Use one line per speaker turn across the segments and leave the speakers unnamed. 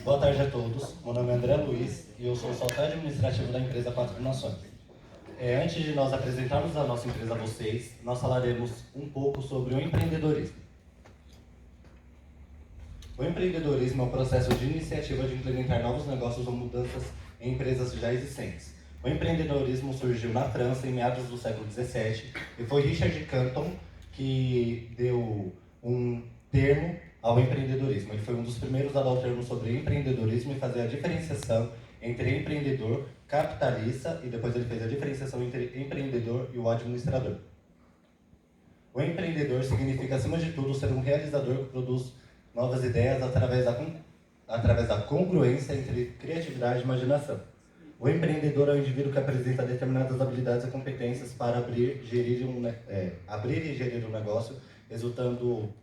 Boa tarde a todos, meu nome é André Luiz e eu sou sócio administrativo da empresa Quatro Nações. Antes de nós apresentarmos a nossa empresa a vocês, nós falaremos um pouco sobre o empreendedorismo. O empreendedorismo é um processo de iniciativa de implementar novos negócios ou mudanças em empresas já existentes. O empreendedorismo surgiu na França em meados do século XVII e foi Richard Canton que deu um termo ao empreendedorismo. Ele foi um dos primeiros a dar o termo sobre empreendedorismo e fazer a diferenciação entre empreendedor, capitalista, e depois ele fez a diferenciação entre empreendedor e o administrador. O empreendedor significa, acima de tudo, ser um realizador que produz novas ideias através da congruência entre criatividade e imaginação. O empreendedor é o indivíduo que apresenta determinadas habilidades e competências para abrir e gerir um negócio, resultando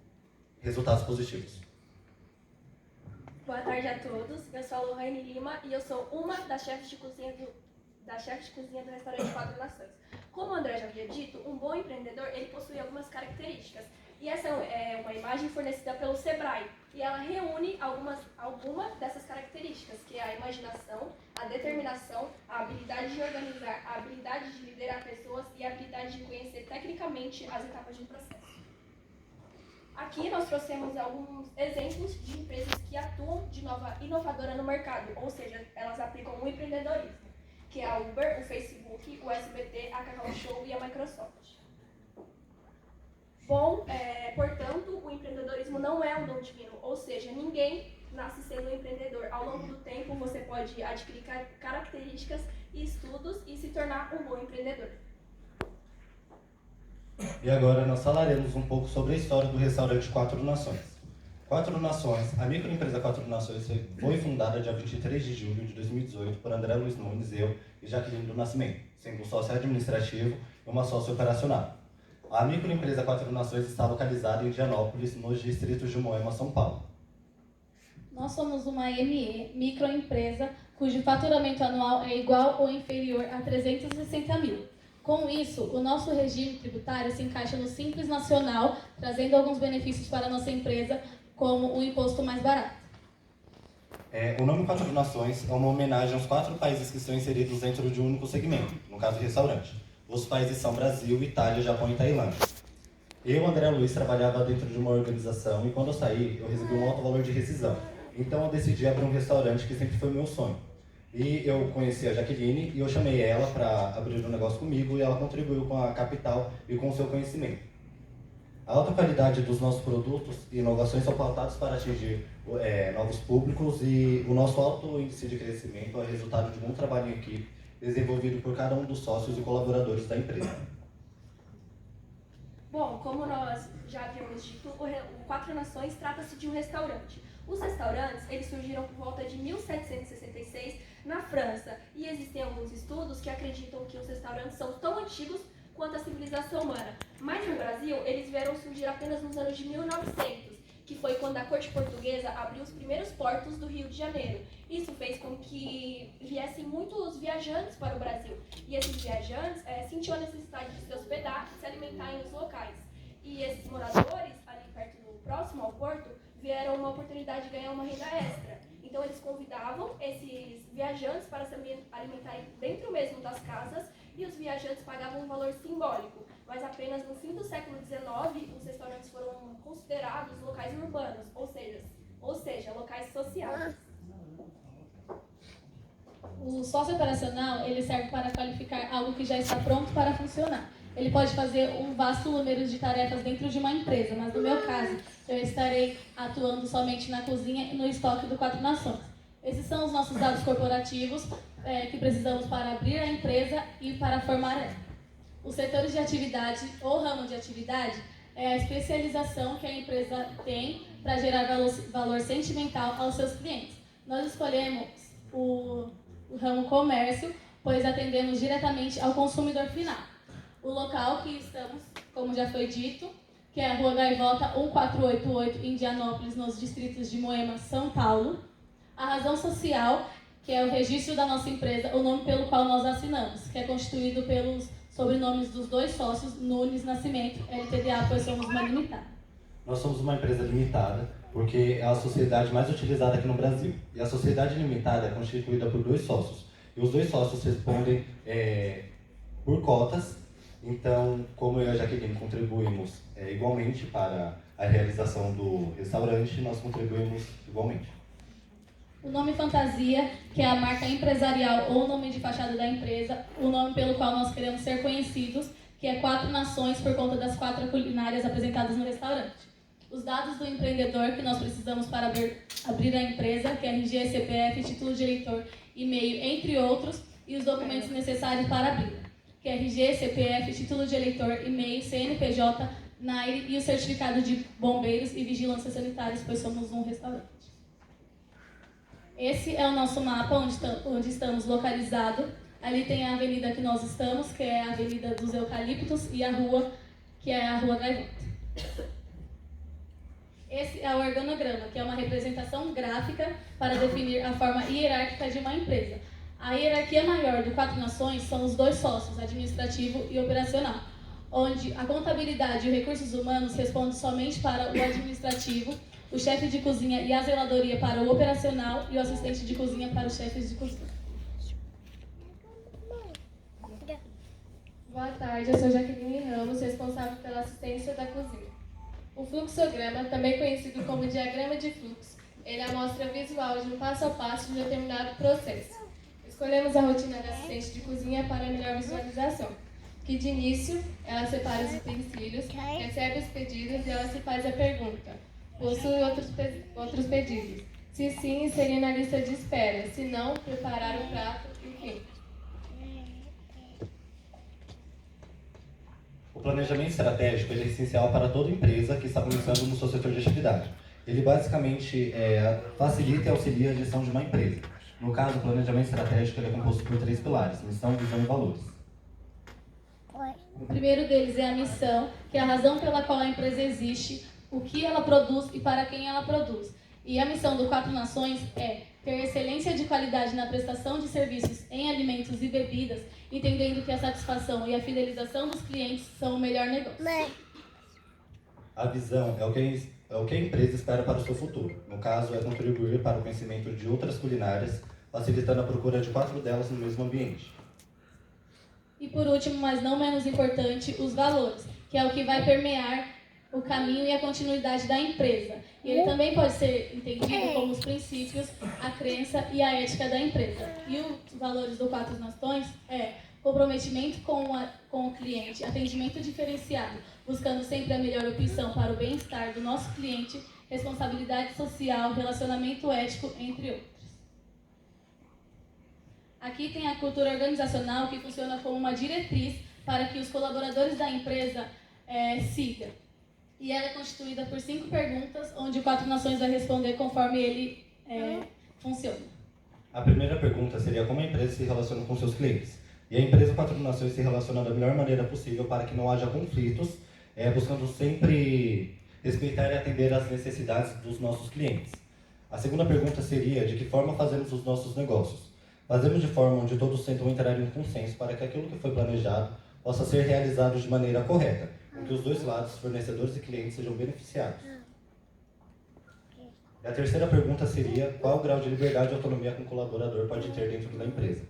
resultados positivos.
Boa tarde a todos, eu sou a Lohane Lima e eu sou uma das chefes de cozinha do restaurante Quatro Nações. Como o André já havia dito, um bom empreendedor ele possui algumas características. E essa é uma imagem fornecida pelo Sebrae. E ela reúne alguma dessas características, que é a imaginação, a determinação, a habilidade de organizar, a habilidade de liderar pessoas e a habilidade de conhecer tecnicamente as etapas de um processo. Aqui nós trouxemos alguns exemplos de empresas que atuam de forma inovadora no mercado, ou seja, elas aplicam o empreendedorismo, que é a Uber, o Facebook, o SBT, a Cacau Show e a Microsoft. Bom, portanto, o empreendedorismo não é um dom divino, ou seja, ninguém nasce sendo um empreendedor. Ao longo do tempo, você pode adquirir características e estudos e se tornar um bom empreendedor.
E agora nós falaremos um pouco sobre a história do restaurante Quatro Nações. Quatro Nações, a microempresa Quatro Nações foi fundada dia 23 de julho de 2018 por André Luiz Nunes, eu e Jaqueline do Nascimento, sendo um sócio administrativo e uma sócia operacional. A microempresa Quatro Nações está localizada em Indianópolis, nos distritos de Moema, São Paulo.
Nós somos uma ME, microempresa, cujo faturamento anual é igual ou inferior a 360 mil. Com isso, o nosso regime tributário se encaixa no Simples Nacional, trazendo alguns benefícios para a nossa empresa, como o imposto mais barato.
O nome Quatro Nações é uma homenagem aos 4 países que estão inseridos dentro de um único segmento, no caso restaurante. Os países são Brasil, Itália, Japão e Tailândia. Eu, André Luiz, trabalhava dentro de uma organização e quando eu saí, eu recebi um alto valor de rescisão. Então eu decidi abrir um restaurante que sempre foi o meu sonho. E eu conheci a Jaqueline e eu chamei ela para abrir um negócio comigo e ela contribuiu com a capital e com o seu conhecimento. A alta qualidade dos nossos produtos e inovações são pautados para atingir novos públicos e o nosso alto índice de crescimento é resultado de um bom trabalho em equipe desenvolvido por cada um dos sócios e colaboradores da empresa.
Bom, como nós já havíamos dito, o Quatro Nações trata-se de um restaurante. Os restaurantes eles surgiram por volta de 1766 na França e existem alguns estudos que acreditam que os restaurantes são tão antigos quanto a civilização humana. Mas no Brasil, eles vieram surgir apenas nos anos de 1900, que foi quando a corte portuguesa abriu os primeiros portos do Rio de Janeiro. Isso fez com que viessem muitos viajantes para o Brasil. E esses viajantes sentiam a necessidade de se hospedar e se alimentar em os locais. E esses moradores, ali perto do próximo ao porto, vieram uma oportunidade de ganhar uma renda extra. Então eles convidavam esses viajantes para se alimentarem dentro mesmo das casas e os viajantes pagavam um valor simbólico. Mas apenas no fim do século XIX, os restaurantes foram considerados locais urbanos, ou seja, locais sociais.
O sócio operacional ele serve para qualificar algo que já está pronto para funcionar. Ele pode fazer um vasto número de tarefas dentro de uma empresa, mas no meu caso, eu estarei atuando somente na cozinha e no estoque do Quatro Nações. Esses são os nossos dados corporativos que precisamos para abrir a empresa e para formar ela. Os setores de atividade ou ramo de atividade é a especialização que a empresa tem para gerar valor sentimental aos seus clientes. Nós escolhemos o ramo comércio, pois atendemos diretamente ao consumidor final. O local que estamos, como já foi dito, que é a Rua Gaivota 1488, em Indianópolis, nos distritos de Moema, São Paulo. A razão social, que é o registro da nossa empresa, o nome pelo qual nós assinamos, que é constituído pelos sobrenomes dos 2 sócios, Nunes Nascimento, LTDA, pois somos uma limitada.
Nós somos uma empresa limitada porque é a sociedade mais utilizada aqui no Brasil. E a sociedade limitada é constituída por 2 sócios. E os 2 sócios respondem por cotas. Então, como eu e a Jaqueline contribuímos igualmente para a realização do restaurante, nós contribuímos igualmente.
O nome Fantasia, que é a marca empresarial ou o nome de fachada da empresa, o nome pelo qual nós queremos ser conhecidos, que é 4 nações por conta das 4 culinárias apresentadas no restaurante. Os dados do empreendedor que nós precisamos para abrir a empresa, que é RG, CPF, título de eleitor, e-mail, entre outros, e os documentos necessários para abrir, que é RG, CPF, título de eleitor, e-mail, CNPJ, NAIRE e o certificado de bombeiros e vigilância sanitários, pois somos um restaurante. Esse é o nosso mapa onde estamos localizados. Ali tem a avenida que nós estamos, que é a Avenida dos Eucaliptos, e a rua, que é a Rua Gaivota. Esse é o organograma, que é uma representação gráfica para definir a forma hierárquica de uma empresa. A hierarquia maior do 4 Nações são os 2 sócios, administrativo e operacional, onde a contabilidade e os recursos humanos respondem somente para o administrativo, o chefe de cozinha e a zeladoria para o operacional e o assistente de cozinha para os chefes de cozinha.
Boa tarde, eu sou Jaqueline Ramos, responsável pela assistência da cozinha. O fluxograma, também conhecido como diagrama de fluxo, ele é a amostra visual de um passo a passo de um determinado processo. Escolhemos a rotina da assistente de cozinha para melhor visualização, que de início ela separa os utensílios, recebe os pedidos e ela se faz a pergunta: possui outros pedidos? Se sim, inserir na lista de espera, se não, preparar o prato, enfim.
O planejamento estratégico é essencial para toda empresa que está começando no seu setor de atividade. Ele basicamente facilita e auxilia a gestão de uma empresa. No caso, o planejamento estratégico ele é composto por 3 pilares: missão, visão e valores.
O primeiro deles é a missão, que é a razão pela qual a empresa existe, o que ela produz e para quem ela produz. E a missão do 4 Nações é ter excelência de qualidade na prestação de serviços em alimentos e bebidas, entendendo que a satisfação e a fidelização dos clientes são o melhor negócio.
A visão é o que a empresa espera para o seu futuro. No caso, é contribuir para o conhecimento de outras culinárias, facilitando a procura de 4 delas no mesmo ambiente.
E por último, mas não menos importante, os valores, que é o que vai permear o caminho e a continuidade da empresa. E ele também pode ser entendido como os princípios, a crença e a ética da empresa. E os valores do 4 Nações é comprometimento com o cliente, atendimento diferenciado, buscando sempre a melhor opção para o bem-estar do nosso cliente, responsabilidade social, relacionamento ético, entre outros. Aqui tem a cultura organizacional, que funciona como uma diretriz para que os colaboradores da empresa sigam. E ela é constituída por 5 perguntas, onde o 4 Nações vai responder conforme ele funciona.
A primeira pergunta seria como a empresa se relaciona com seus clientes. E a empresa 4 Nações se relaciona da melhor maneira possível para que não haja conflitos, buscando sempre respeitar e atender às necessidades dos nossos clientes. A segunda pergunta seria de que forma fazemos os nossos negócios. Fazemos de forma onde todos tentam entrar em um consenso para que aquilo que foi planejado possa ser realizado de maneira correta, com que os 2 lados, fornecedores e clientes, sejam beneficiados. E a terceira pergunta seria qual o grau de liberdade e autonomia que um colaborador pode ter dentro da empresa.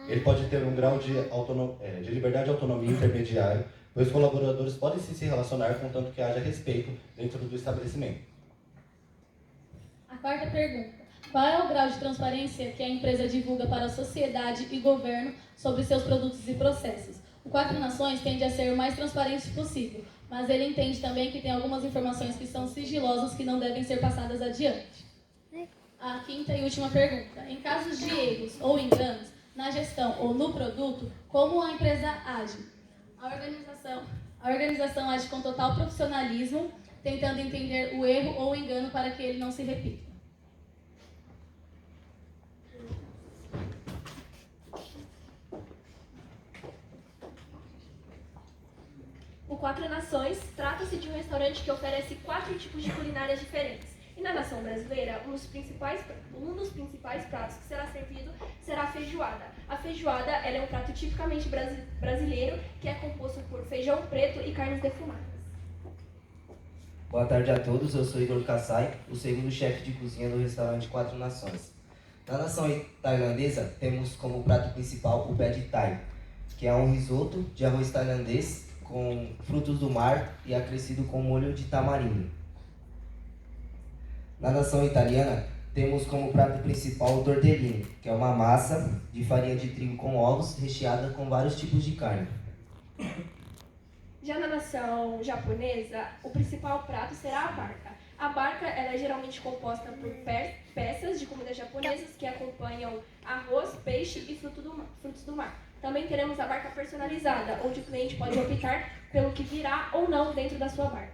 Ele pode ter um grau de liberdade e autonomia intermediário, pois os colaboradores podem se relacionar contanto que haja respeito dentro do estabelecimento.
A quarta pergunta: qual é o grau de transparência que a empresa divulga para a sociedade e governo sobre seus produtos e processos? O 4 Nações tende a ser o mais transparente possível, mas ele entende também que tem algumas informações que são sigilosas que não devem ser passadas adiante. A quinta e última pergunta: em casos de erros ou enganos na gestão ou no produto, como a empresa age? A organização age com total profissionalismo, tentando entender o erro ou o engano para que ele não se repita.
O 4 Nações trata-se de um restaurante que oferece 4 tipos de culinárias diferentes. E na nação brasileira, um dos principais pratos que será servido será a feijoada. A feijoada ela é um prato tipicamente brasileiro, que é composto por feijão preto e carnes defumadas.
Boa tarde a todos, eu sou Igor Kassai, o segundo chefe de cozinha do restaurante Quatro Nações. Na nação tailandesa, temos como prato principal o pad thai, que é um risoto de arroz tailandês com frutos do mar e acrescido com molho de tamarindo. Na nação italiana, temos como prato principal o tortellini, que é uma massa de farinha de trigo com ovos recheada com vários tipos de carne.
Já na nação japonesa, o principal prato será a barca. A barca ela é geralmente composta por peças de comidas japonesas que acompanham arroz, peixe e frutos do mar. Também teremos a barca personalizada, onde o cliente pode optar pelo que virá ou não dentro da sua barca.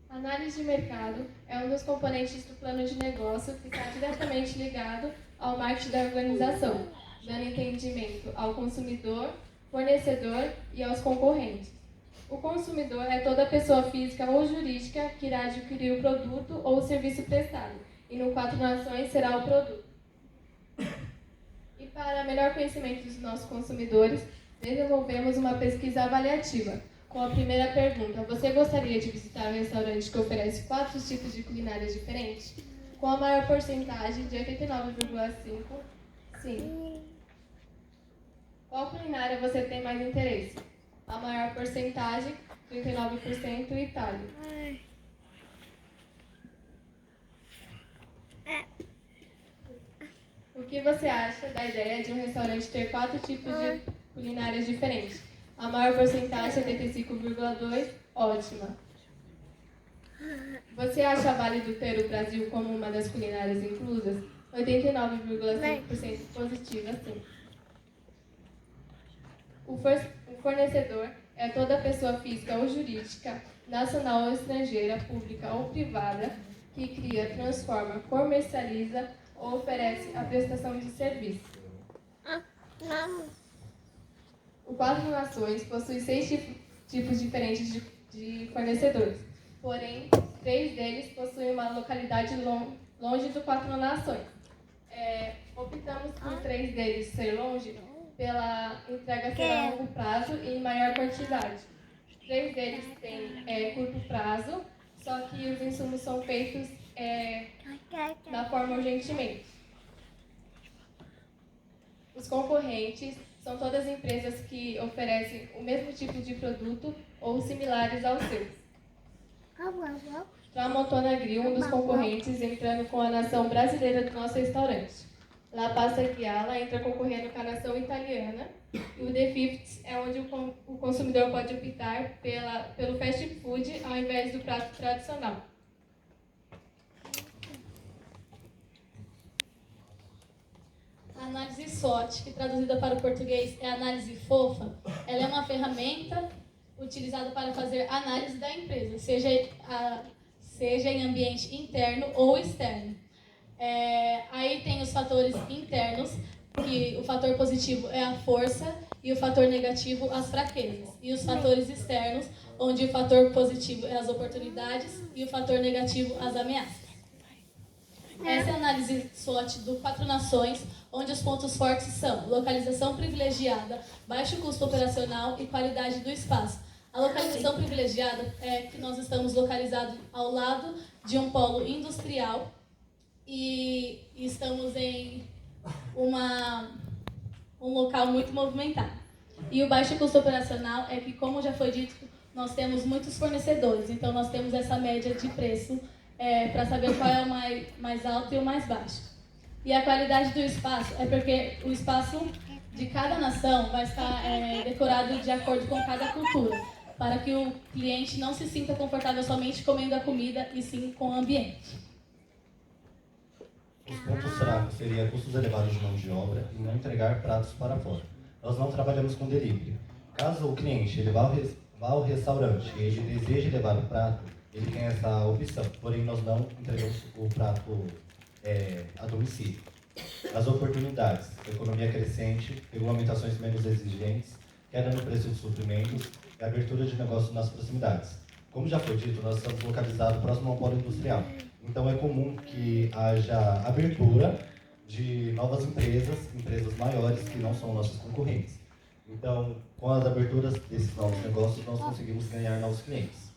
Análise de mercado é um dos componentes do plano de negócio que está diretamente ligado ao marketing da organização, dando entendimento ao consumidor, fornecedor e aos concorrentes. O consumidor é toda pessoa física ou jurídica que irá adquirir o produto ou o serviço prestado, e no Quatro Nações será o produto. E para melhor conhecimento dos nossos consumidores, desenvolvemos uma pesquisa avaliativa. Com a primeira pergunta, você gostaria de visitar um restaurante que oferece 4 tipos de culinária diferentes? Com a maior porcentagem de 89,5%, sim. Qual culinária você tem mais interesse? A maior porcentagem, 39%, Itália. O que você acha da ideia de um restaurante ter 4 tipos de culinárias diferentes? A maior porcentagem, 75,2%, ótima. Você acha válido ter o Brasil como uma das culinárias inclusas? 89,5% positiva, sim. O fornecedor é toda pessoa física ou jurídica, nacional ou estrangeira, pública ou privada, que cria, transforma, comercializa ou oferece a prestação de serviço. O Quatro Nações possui 6 tipos diferentes de fornecedores, porém, 3 deles possuem uma localidade longe do Quatro Nações. Optamos por 3 deles ser longe pela entrega ser a longo prazo e em maior quantidade. 3 deles têm curto prazo, só que os insumos são feitos da forma urgentemente. Os concorrentes são todas empresas que oferecem o mesmo tipo de produto ou similares aos seus. Tramontana Grill, um dos concorrentes, entrando com a nação brasileira do nosso restaurante. La Pasta Chiala entra concorrendo com a nação italiana. E o The Fifth é onde o consumidor pode optar pelo fast food ao invés do prato tradicional.
A análise SWOT, que traduzida para o português é análise fofa, ela é uma ferramenta utilizada para fazer análise da empresa, seja em ambiente interno ou externo. Aí tem os fatores internos, que o fator positivo é a força e o fator negativo as fraquezas. E os fatores externos, onde o fator positivo é as oportunidades e o fator negativo as ameaças. Essa é a análise SWOT do Quatro Nações, onde os pontos fortes são localização privilegiada, baixo custo operacional e qualidade do espaço. A localização privilegiada é que nós estamos localizados ao lado de um polo industrial e estamos em um local muito movimentado. E o baixo custo operacional é que, como já foi dito, nós temos muitos fornecedores, então nós temos essa média de preço para saber qual é o mais alto e o mais baixo. E a qualidade do espaço é porque o espaço de cada nação vai estar decorado de acordo com cada cultura, para que o cliente não se sinta confortável somente comendo a comida, e sim com o ambiente.
Os pontos fracos seriam custos elevados de mão de obra e não entregar pratos para fora. Nós não trabalhamos com delivery. Caso o cliente ele vá ao restaurante e ele deseje levar o prato, ele tem essa opção, porém nós não entregamos o prato a domicílio. As oportunidades, economia crescente, regulamentações menos exigentes, queda no preço de suprimentos e abertura de negócios nas proximidades. Como já foi dito, nós estamos localizados próximo ao polo industrial. Então é comum que haja abertura de novas empresas maiores que não são nossos concorrentes. Então, com as aberturas desses novos negócios, nós conseguimos ganhar novos clientes.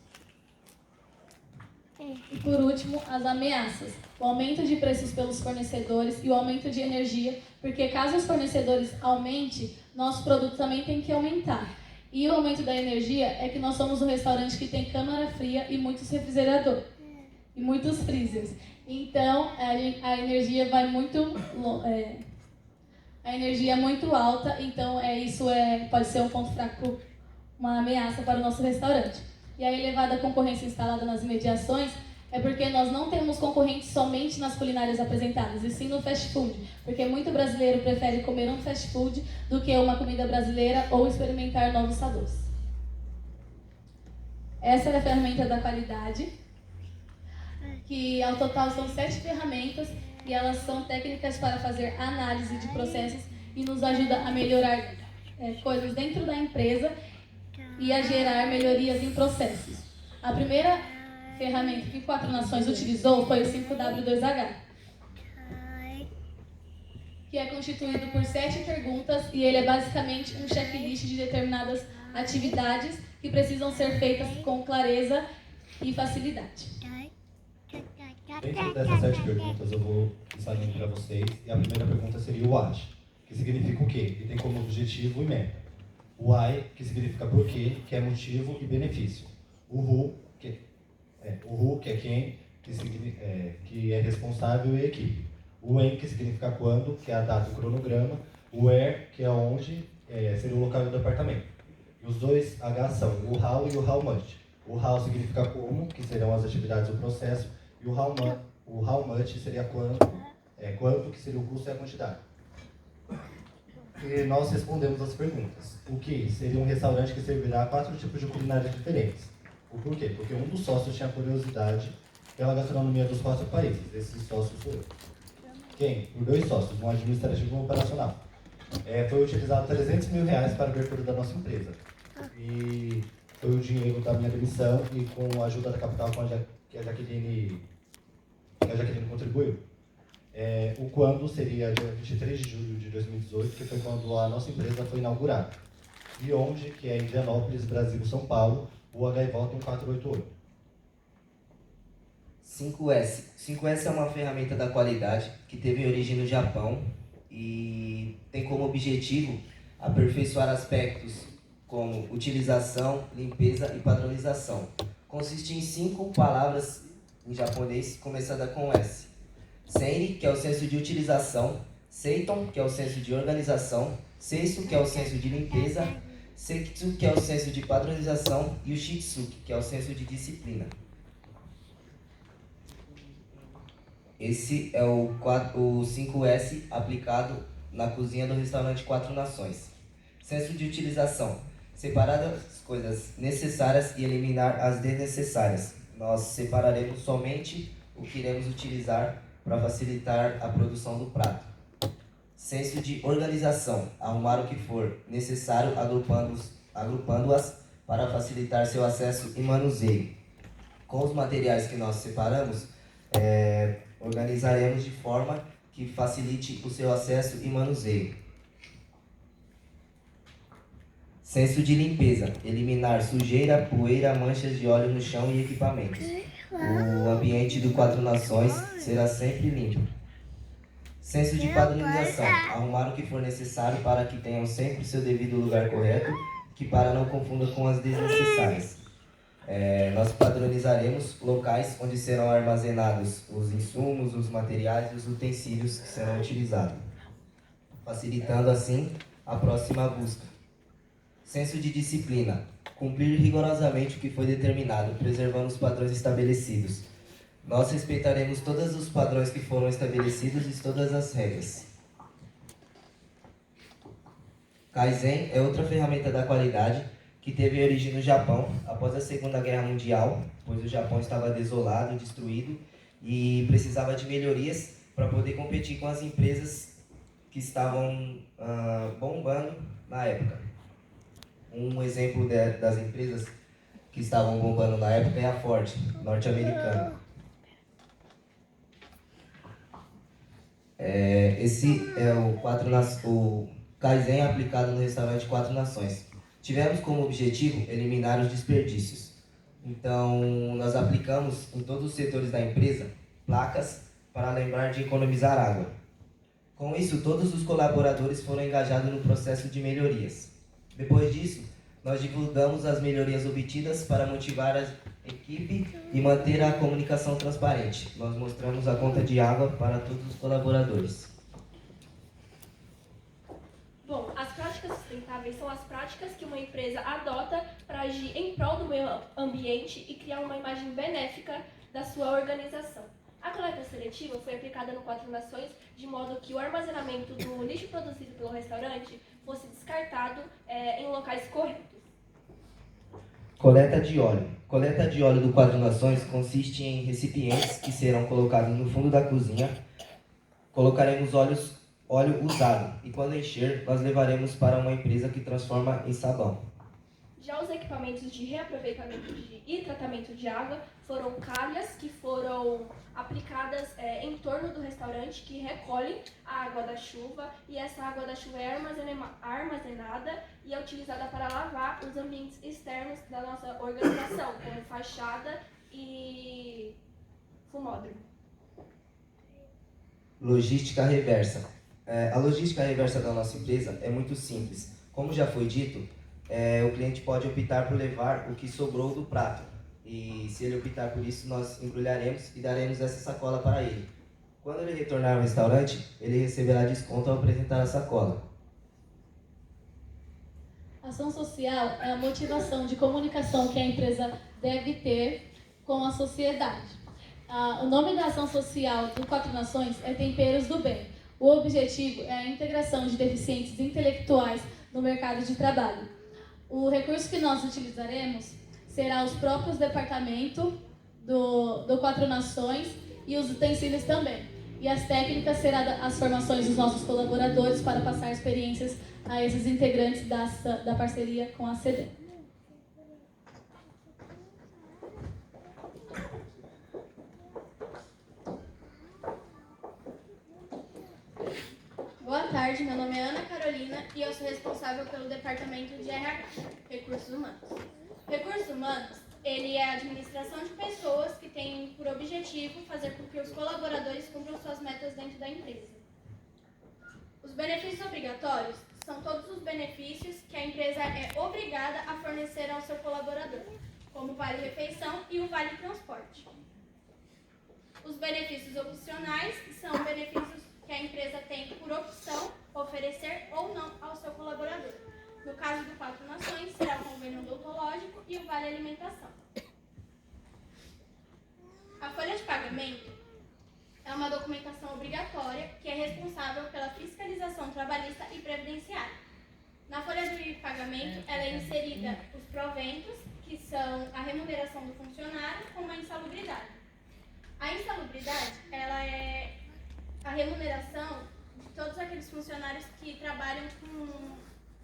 E por último, as ameaças. O aumento de preços pelos fornecedores e o aumento de energia, porque caso os fornecedores aumentem, nosso produto também tem que aumentar. E o aumento da energia é que nós somos um restaurante que tem câmara fria e muitos refrigeradores, e muitos freezers. Então, a energia vai a energia é muito alta, então isso pode ser um ponto fraco, uma ameaça para o nosso restaurante. E a elevada concorrência instalada nas imediações é porque nós não temos concorrentes somente nas culinárias apresentadas, e sim no fast food, porque muito brasileiro prefere comer um fast food do que uma comida brasileira ou experimentar novos sabores. Essa é a ferramenta da qualidade, que ao total são 7 ferramentas, e elas são técnicas para fazer análise de processos e nos ajuda a melhorar coisas dentro da empresa e a gerar melhorias em processos. A primeira ferramenta que 4 Nações utilizou foi o 5W2H, que é constituído por 7 perguntas, e ele é basicamente um checklist de determinadas atividades que precisam ser feitas com clareza e facilidade.
Dentro dessas 7 perguntas, eu vou explanar para vocês. E a primeira pergunta seria o WHAT, que significa o quê? Que tem como objetivo e meta. O why, que significa porquê, que é motivo e benefício. O who, que é quem, que é responsável e equipe. O when, que significa quando, que é a data e o cronograma. O where, que é onde, seria o local do departamento. E os dois H são o how e o how much. O how significa como, que serão as atividades do processo. E o how much seria quanto, que seria o custo e a quantidade. E nós respondemos as perguntas. O que? Seria um restaurante que servirá 4 tipos de culinária diferentes. O porquê? Porque um dos sócios tinha curiosidade pela gastronomia dos 4 países. Esse sócio sou eu. Quem? Por 2 sócios, um administrativo e um operacional. Foi utilizado R$300 mil para a abertura da nossa empresa. E foi o dinheiro da minha demissão e com a ajuda da capital que a Jaqueline contribuiu. O quando seria dia 23 de julho de 2018, que foi quando a nossa empresa foi inaugurada. E onde, que é Indianópolis, Brasil, São Paulo, o HIVOT 1488.
5S. 5S é uma ferramenta da qualidade que teve origem no Japão e tem como objetivo aperfeiçoar aspectos como utilização, limpeza e padronização. Consiste em 5 palavras em japonês, começada com S. Senri, que é o senso de utilização. Seiton, que é o senso de organização. Seisu, que é o senso de limpeza. Sekitsu, que é o senso de padronização. E o Shitsuki, que é o senso de disciplina. Esse é o 5S aplicado na cozinha do restaurante 4 Nações. Senso de utilização. Separar as coisas necessárias e eliminar as desnecessárias. Nós separaremos somente o que iremos utilizar para facilitar a produção do prato. Senso de organização. Arrumar o que for necessário, agrupando-as para facilitar seu acesso e manuseio. Com os materiais que nós separamos, organizaremos de forma que facilite o seu acesso e manuseio. Senso de limpeza. Eliminar sujeira, poeira, manchas de óleo no chão e equipamentos. O ambiente do 4 Nações será sempre limpo. Senso de padronização. Arrumar o que for necessário para que tenham sempre seu devido lugar correto, que para não confunda com as desnecessárias. Nós padronizaremos locais onde serão armazenados os insumos, os materiais e os utensílios que serão utilizados, facilitando assim a próxima busca. Senso de disciplina. Cumprir rigorosamente o que foi determinado, preservando os padrões estabelecidos. Nós respeitaremos todos os padrões que foram estabelecidos e todas as regras. Kaizen é outra ferramenta da qualidade que teve origem no Japão após a Segunda Guerra Mundial, pois o Japão estava desolado, destruído e precisava de melhorias para poder competir com as empresas que estavam bombando na época. Um exemplo das empresas que estavam bombando na época é a Ford, norte-americana. Esse é o Kaizen aplicado no restaurante Quatro Nações. Tivemos como objetivo eliminar os desperdícios. Então, nós aplicamos em todos os setores da empresa placas para lembrar de economizar água. Com isso, todos os colaboradores foram engajados no processo de melhorias. Depois disso, nós divulgamos as melhorias obtidas para motivar a equipe e manter a comunicação transparente. Nós mostramos a conta de água para todos os colaboradores.
Bom, as práticas sustentáveis são as práticas que uma empresa adota para agir em prol do meio ambiente e criar uma imagem benéfica da sua organização. A coleta seletiva foi aplicada no Quatro Nações de modo que o armazenamento do lixo produzido pelo restaurante fosse descartado em locais corretos.
Coleta de óleo. Coleta de óleo do Quatro Nações consiste em recipientes que serão colocados no fundo da cozinha. Colocaremos óleo usado e quando encher, nós levaremos para uma empresa que transforma em sabão.
Já os equipamentos de reaproveitamento e tratamento de água foram calhas que foram aplicadas em torno do restaurante que recolhem a água da chuva e essa água da chuva é armazenada e é utilizada para lavar os ambientes externos da nossa organização, como fachada e fumódromo.
Logística reversa. A logística reversa da nossa empresa é muito simples. Como já foi dito, o cliente pode optar por levar o que sobrou do prato. E se ele optar por isso, nós embrulharemos e daremos essa sacola para ele. Quando ele retornar ao restaurante, ele receberá desconto ao apresentar a sacola.
Ação social é a motivação de comunicação que a empresa deve ter com a sociedade. O nome da ação social do Quatro Nações é Temperos do Bem. O objetivo é a integração de deficientes intelectuais no mercado de trabalho. O recurso que nós utilizaremos será os próprios departamentos do Quatro Nações e os utensílios também. E as técnicas serão as formações dos nossos colaboradores para passar experiências a esses integrantes da parceria com a CD.
Boa tarde, meu nome é Ana Carolina e eu sou responsável pelo Departamento de RH, Recursos Humanos. Recursos Humanos, ele é a administração de pessoas que tem por objetivo fazer com que os colaboradores cumpram suas metas dentro da empresa. Os benefícios obrigatórios são todos os benefícios que a empresa é obrigada a fornecer ao seu colaborador, como o vale-refeição e o vale-transporte. Os benefícios opcionais são benefícios que a empresa tem por opção oferecer ou não ao seu colaborador. No caso do Quatro Nações, será o convênio odontológico e o vale alimentação. A folha de pagamento é uma documentação obrigatória que é responsável pela fiscalização trabalhista e previdenciária. Na folha de pagamento, ela é inserida os proventos, que são a remuneração do funcionário, como a insalubridade. A insalubridade, ela é a remuneração de todos aqueles funcionários que trabalham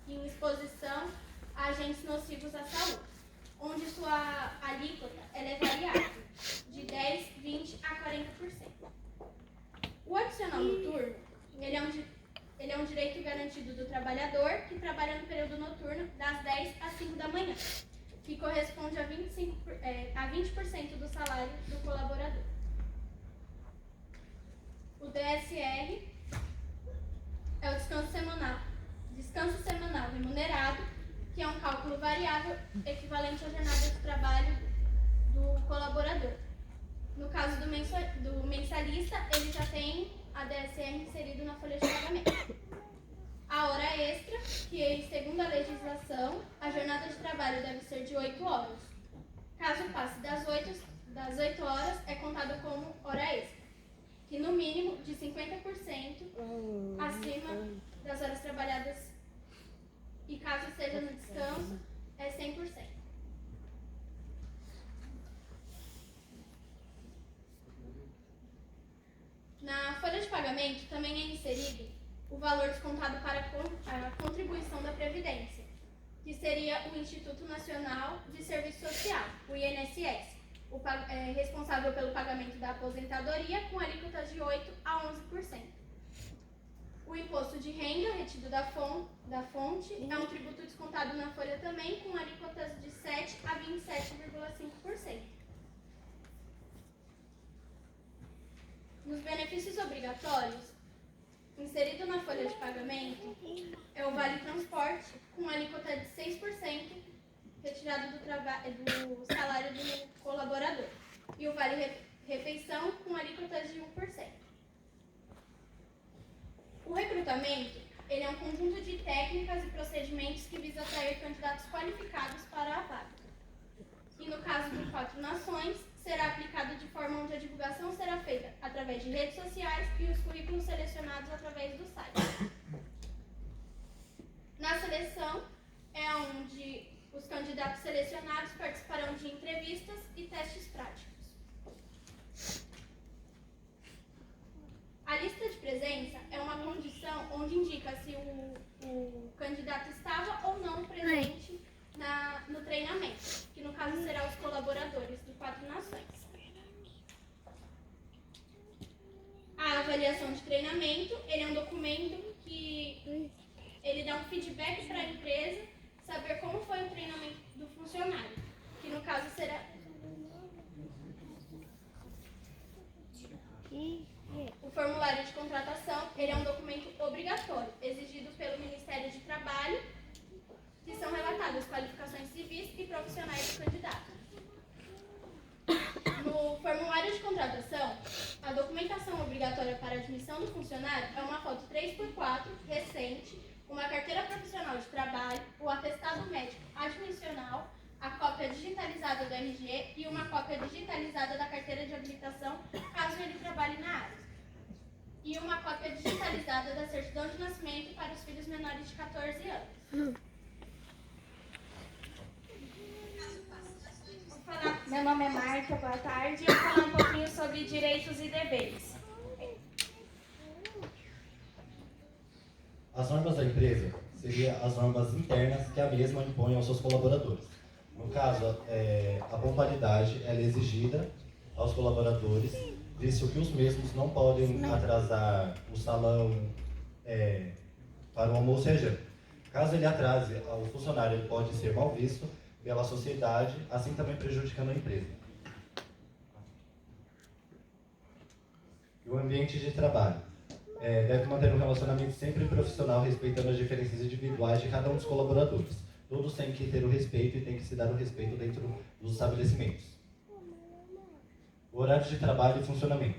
em exposição a agentes nocivos à saúde, onde sua alíquota ela é variável, de 10%, 20% a 40%. O adicional noturno, ele é um direito garantido do trabalhador que trabalha no período noturno das 10 às 5 da manhã, que corresponde a 20% do salário do colaborador. O DSR é o descanso semanal remunerado, que é um cálculo variável equivalente à jornada de trabalho do colaborador. No caso do mensalista, ele já tem a DSR inserido na folha de pagamento. A hora extra, que segundo a legislação, a jornada de trabalho deve ser de 8 horas. Caso passe das 8 horas, é contado como hora extra, que no mínimo de 50% acima das horas trabalhadas e caso seja no descanso, é 100%. Na folha de pagamento também é inserido o valor descontado para a contribuição da Previdência, que seria o Instituto Nacional de Serviço Social, o INSS, responsável pelo pagamento da aposentadoria com alíquotas de 8% a 11%. O imposto de renda retido da fonte é um tributo descontado na folha também, com alíquotas de 7 a 27,5%. Nos benefícios obrigatórios, inserido na folha de pagamento, é o Vale Transporte, com alíquota de 6%, retirado do salário do colaborador, e o Vale Refeição, com alíquota de 1%. O recrutamento, ele é um conjunto de técnicas e procedimentos que visa atrair candidatos qualificados para a vaga. E no caso do 4 Nações, será aplicado de forma onde a divulgação será feita através de redes sociais e os currículos selecionados através do site. Na seleção, é onde os candidatos selecionados participarão de entrevistas e testes práticos. A lista de presença é uma condição onde indica se o candidato estava ou não presente no treinamento, que no caso será os colaboradores do 4 Nações. A avaliação de treinamento, ele é um documento que ele dá um feedback para a empresa, saber como foi o treinamento do funcionário, que no caso será... O formulário de contratação, ele é um documento obrigatório, exigido pelo Ministério de Trabalho, que são relatadas qualificações civis e profissionais do candidato. No formulário de contratação, a documentação obrigatória para a admissão do funcionário é uma foto 3x4 recente, uma carteira profissional de trabalho, o atestado médico admissional, a cópia digitalizada do RG e uma cópia digitalizada da carteira de habilitação, caso ele trabalhe na área. E uma cópia digitalizada da certidão de nascimento para os filhos menores de 14 anos.
Meu nome é Marta, boa tarde. Eu vou falar um pouquinho sobre direitos e deveres.
As normas da empresa seriam as normas internas que a mesma impõe aos seus colaboradores. No caso, a pontualidade ela é exigida aos colaboradores, visto que os mesmos não podem atrasar o salão para o almoço e a janta. Caso ele atrase, o funcionário ele pode ser mal visto pela sociedade, assim também prejudicando a empresa. E o ambiente de trabalho. Deve manter um relacionamento sempre profissional, respeitando as diferenças individuais de cada um dos colaboradores. Todos têm que ter o respeito e têm que se dar o respeito dentro dos estabelecimentos. O horário de trabalho e funcionamento.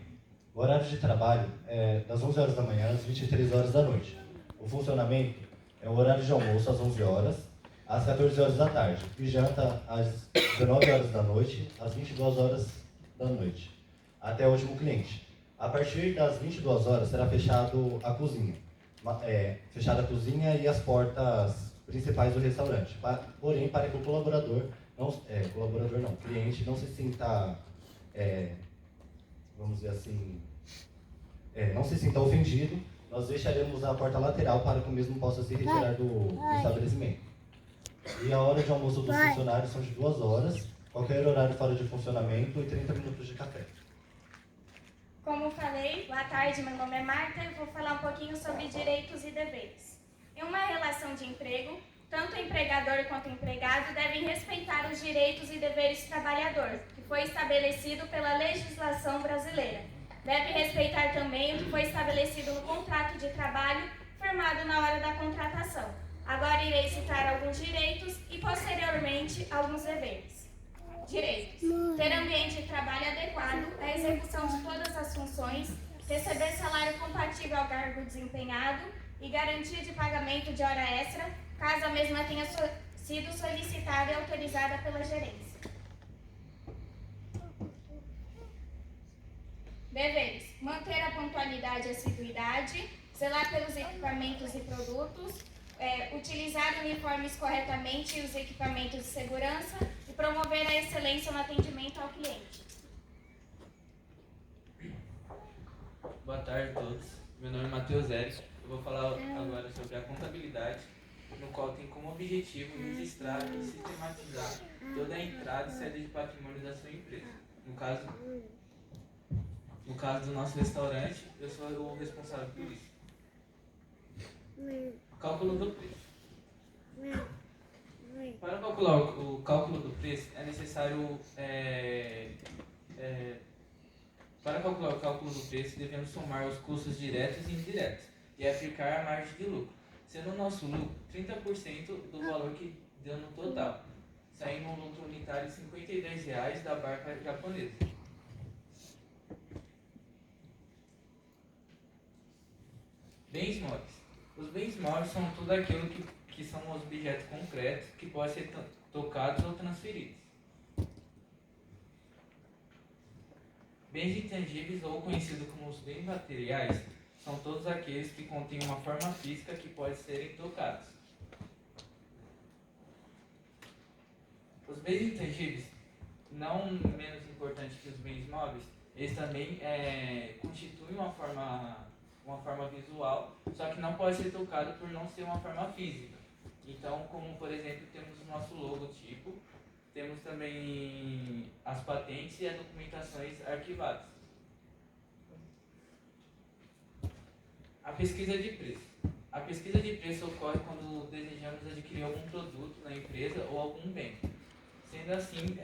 O horário de trabalho é das 11 horas da manhã às 23 horas da noite. O funcionamento é o horário de almoço às 11 horas, às 14 horas da tarde, e janta às 19 horas da noite, às 22 horas da noite, até o último cliente. A partir das 22 horas será fechado a cozinha. Fechada a cozinha e as portas principais do restaurante. Porém, para que o cliente não se sinta, vamos dizer assim, não se sinta ofendido, nós deixaremos a porta lateral para que o mesmo possa se retirar do estabelecimento. E a hora de almoço dos funcionários são de 2 horas, qualquer horário fora de funcionamento e 30 minutos de café.
Como falei, boa tarde, meu nome é Marta e eu vou falar um pouquinho sobre direitos e deveres. Em uma relação de emprego, tanto o empregador quanto o empregado devem respeitar os direitos e deveres do trabalhador, que foi estabelecido pela legislação brasileira. Deve respeitar também o que foi estabelecido no contrato de trabalho firmado na hora da contratação. Agora irei citar alguns direitos e, posteriormente, alguns deveres. Direitos: ter ambiente de trabalho adequado à execução de todas as funções, receber salário compatível ao cargo desempenhado e garantia de pagamento de hora extra, caso a mesma tenha sido solicitada e autorizada pela gerência. Deveres: manter a pontualidade e assiduidade, zelar pelos equipamentos e produtos, utilizar uniformes corretamente e os equipamentos de segurança e promover a excelência no atendimento ao cliente.
Boa tarde a todos. Meu nome é Matheus Érico. Eu vou falar agora sobre a contabilidade, no qual tem como objetivo registrar e sistematizar toda a entrada e saída de patrimônio da sua empresa. No caso do nosso restaurante, eu sou o responsável por isso. Cálculo do preço. Para calcular o cálculo do preço, é necessário. Para calcular o cálculo do preço, devemos somar os custos diretos e indiretos e aplicar a margem de lucro, sendo o nosso lucro 30% do valor que deu no total, saindo um lucro unitário de R$ 52,00 da barca japonesa. Bens móveis. Os bens móveis são tudo aquilo que são os objetos concretos que podem ser tocados ou transferidos. Bens intangíveis, ou conhecidos como os bens materiais, são todos aqueles que contêm uma forma física que podem serem tocados. Os bens intangíveis, não menos importantes que os bens móveis, eles também constituem uma forma visual, só que não pode ser tocado por não ser uma forma física. Então, como por exemplo, temos o nosso logotipo, temos também as patentes e as documentações arquivadas. A pesquisa de preço. A pesquisa de preço ocorre quando desejamos adquirir algum produto na empresa ou algum bem. Sendo assim,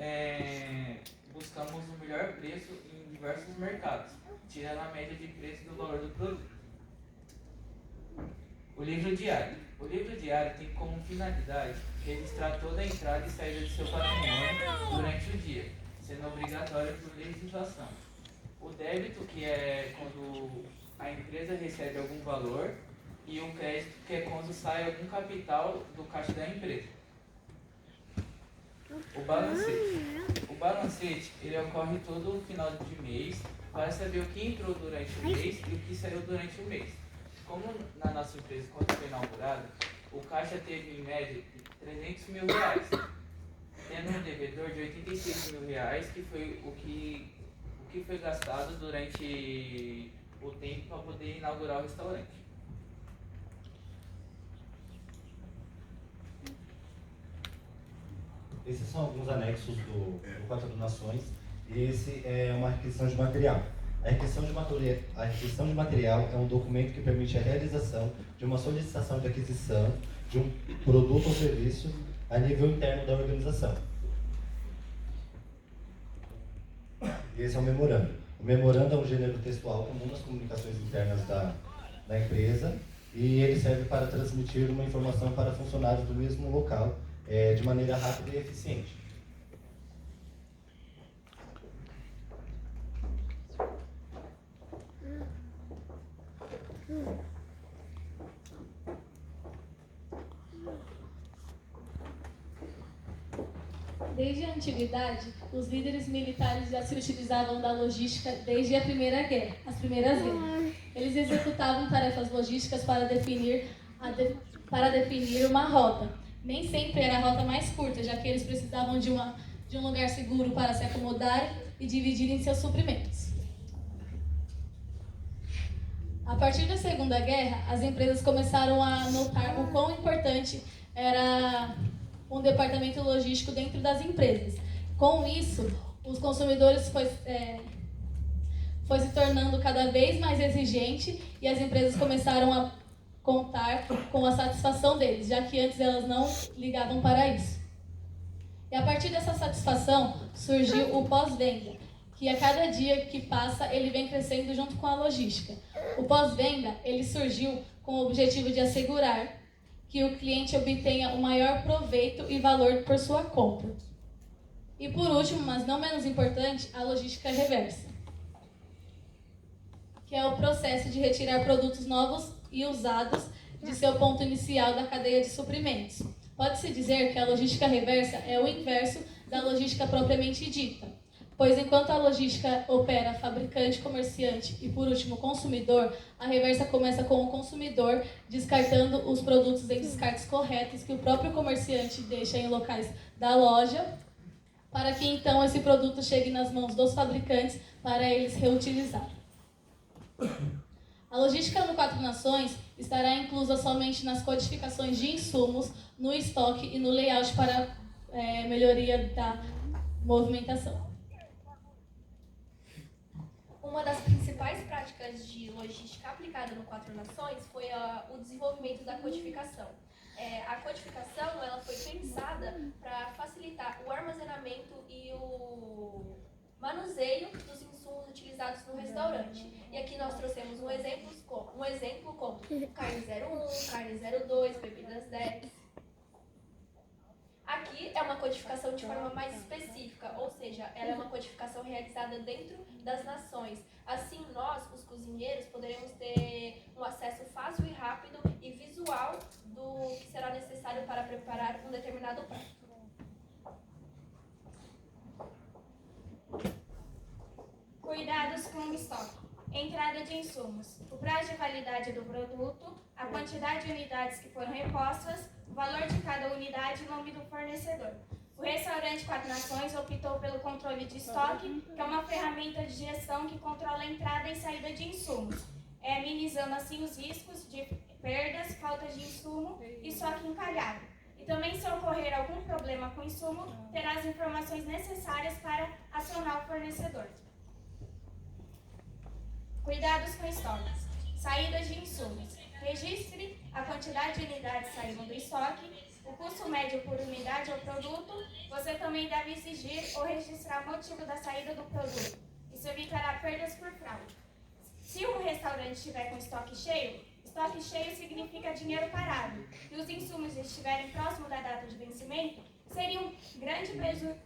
buscamos o melhor preço em diversos mercados, tirando a média de preço do valor do produto. O livro diário. O livro diário tem como finalidade registrar toda a entrada e saída de seu patrimônio durante o dia, sendo obrigatório por legislação. O débito, que é quando a empresa recebe algum valor, e o crédito, que é quando sai algum capital do caixa da empresa. O balancete. O balancete, ele ocorre todo final de mês para saber o que entrou durante o mês e o que saiu durante o mês. Como na nossa empresa, quando foi inaugurada, o caixa teve em média R$300 mil, tendo um devedor de R$86 mil, que foi o que foi gastado durante o tempo para poder inaugurar o restaurante.
Esses são alguns anexos do Quatro Nações, e esse é uma requisição de material. A requisição de material é um documento que permite a realização de uma solicitação de aquisição de um produto ou serviço a nível interno da organização. Esse é o memorando. O memorando é um gênero textual comum nas comunicações internas da empresa, e ele serve para transmitir uma informação para funcionários do mesmo local de maneira rápida e eficiente.
Desde a antiguidade, os líderes militares já se utilizavam da logística desde a Primeira Guerra, as primeiras guerras. Eles executavam tarefas logísticas para definir uma rota. Nem sempre era a rota mais curta, já que eles precisavam de um lugar seguro para se acomodarem e dividirem seus suprimentos. A partir da Segunda Guerra, as empresas começaram a notar o quão importante era um departamento logístico dentro das empresas. Com isso, os consumidores foi se tornando cada vez mais exigente, e as empresas começaram a contar com a satisfação deles, já que antes elas não ligavam para isso. E a partir dessa satisfação surgiu o pós-venda, que a cada dia que passa ele vem crescendo junto com a logística. O pós-venda ele surgiu com o objetivo de assegurar que o cliente obtenha o maior proveito e valor por sua compra. E por último, mas não menos importante, a logística reversa, que é o processo de retirar produtos novos e usados de seu ponto inicial da cadeia de suprimentos. Pode-se dizer que a logística reversa é o inverso da logística propriamente dita, pois enquanto a logística opera fabricante, comerciante e, por último, consumidor, a reversa começa com o consumidor descartando os produtos em descartes corretos que o próprio comerciante deixa em locais da loja, para que então esse produto chegue nas mãos dos fabricantes para eles reutilizarem. A logística no Quatro Nações estará inclusa somente nas codificações de insumos, no estoque e no layout para melhoria da movimentação.
Uma das principais práticas de logística aplicada destacada no Quatro Nações foi o desenvolvimento da codificação. A codificação ela foi pensada para facilitar o armazenamento e o manuseio dos insumos utilizados no restaurante. E aqui nós trouxemos um exemplo como carne 01, carne 02, bebidas 10. Aqui é uma codificação de forma mais específica, ou seja, ela é uma codificação realizada dentro das nações. Assim, nós, os cozinheiros, poderemos ter um acesso fácil e rápido e visual do que será necessário para preparar um determinado prato.
Cuidados com o estoque. Entrada de insumos. O prazo de validade do produto, a quantidade de unidades que foram repostas, o valor de cada unidade e o nome do fornecedor. O restaurante Quatro Nações optou pelo controle de estoque, que é uma ferramenta de gestão que controla a entrada e saída de insumos, minimizando assim os riscos de perdas, falta de insumo e estoque encalhado. E também, se ocorrer algum problema com o insumo, terá as informações necessárias para acionar o fornecedor. Cuidados com estoques. Saídas de insumos. Registre a quantidade de unidades saindo do estoque, o custo médio por unidade ou produto. Você também deve exigir ou registrar o motivo da saída do produto. Isso evitará perdas por fraude. Se um restaurante estiver com estoque cheio significa dinheiro parado, e os insumos estiverem próximo da data de vencimento, seria um grande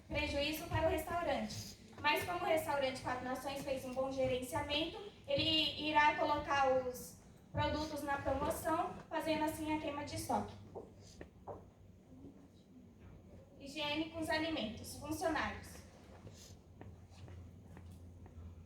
prejuízo para o restaurante. Mas como o restaurante Quatro Nações fez um bom gerenciamento, ele irá colocar os produtos na promoção, fazendo assim a queima de estoque. Higiene com os alimentos. Funcionários.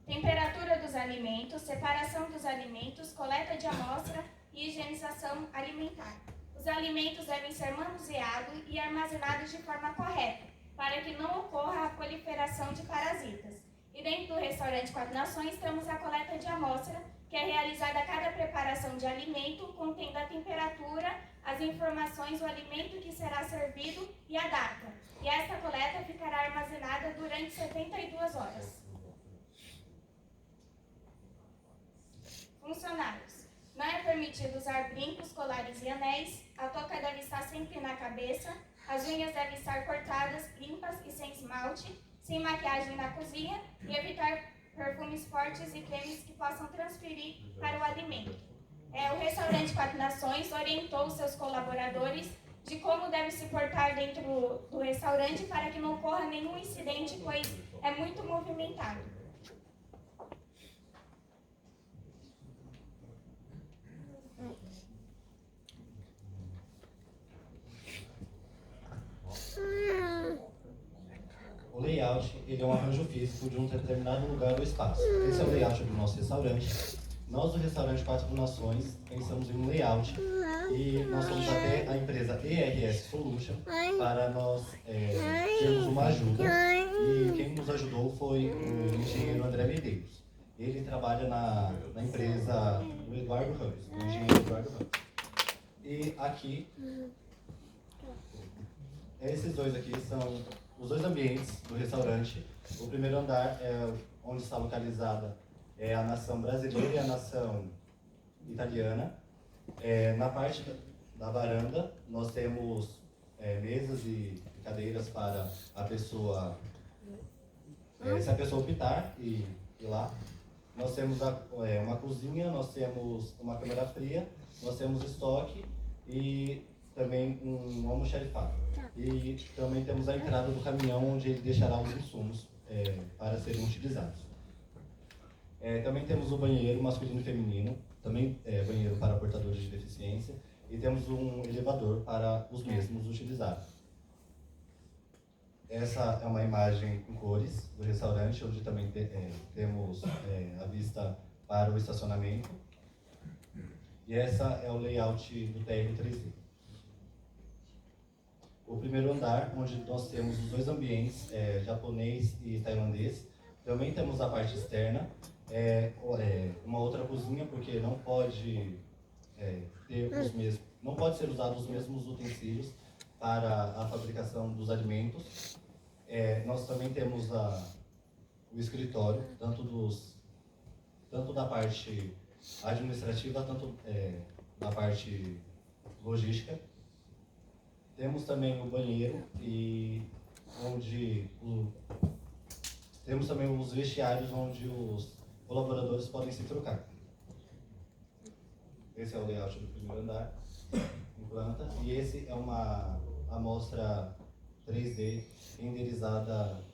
Temperatura dos alimentos, separação dos alimentos, coleta de amostra e higienização alimentar. Os alimentos devem ser manuseados e armazenados de forma correta, para que não ocorra a proliferação de parasitas. E dentro do restaurante Quatro Nações temos a coleta de amostra, que é realizada a cada preparação de alimento, contendo a temperatura, as informações do alimento que será servido e a data. E esta coleta ficará armazenada durante 72 horas. Funcionários. Não é permitido usar brincos, colares e anéis, a touca deve estar sempre na cabeça, as unhas devem estar cortadas, limpas e sem esmalte, sem maquiagem na cozinha e evitar perfumes fortes e cremes que possam transferir para o alimento. O restaurante Quatro Nações orientou seus colaboradores de como deve se portar dentro do restaurante para que não ocorra nenhum incidente, pois é muito movimentado.
O layout ele é um arranjo físico de um determinado lugar ou espaço. Esse é o layout do nosso restaurante. Nós do restaurante Quatro Nações pensamos em um layout e nós fomos até a empresa ERS Solution para nós termos uma ajuda. E quem nos ajudou foi o engenheiro André Medeiros. Ele trabalha na empresa do Eduardo Ramos, o engenheiro Eduardo Ramos. E aqui, esses dois aqui são os dois ambientes do restaurante. O primeiro andar é onde está localizada a nação brasileira e a nação italiana. Na parte da varanda, nós temos mesas e cadeiras para a pessoa, se a pessoa optar e ir lá. Nós temos uma cozinha, nós temos uma câmara fria, nós temos estoque e também um almoxarifado. E também temos a entrada do caminhão, onde ele deixará os insumos para serem utilizados. Também temos o banheiro masculino e feminino, também banheiro para portadores de deficiência, e temos um elevador para os mesmos utilizar. Essa é uma imagem em cores do restaurante, onde também temos a vista para o estacionamento. E essa é o layout do térreo 3D. O primeiro andar, onde nós temos os dois ambientes, japonês e tailandês. Também temos a parte externa, uma outra cozinha, porque não pode não pode ser usado os mesmos utensílios para a fabricação dos alimentos. Nós também temos o escritório, tanto da parte administrativa, tanto na parte logística. Temos também o banheiro e temos também os vestiários onde os colaboradores podem se trocar. Esse é o layout do primeiro andar, em planta, e esse é uma amostra 3D renderizada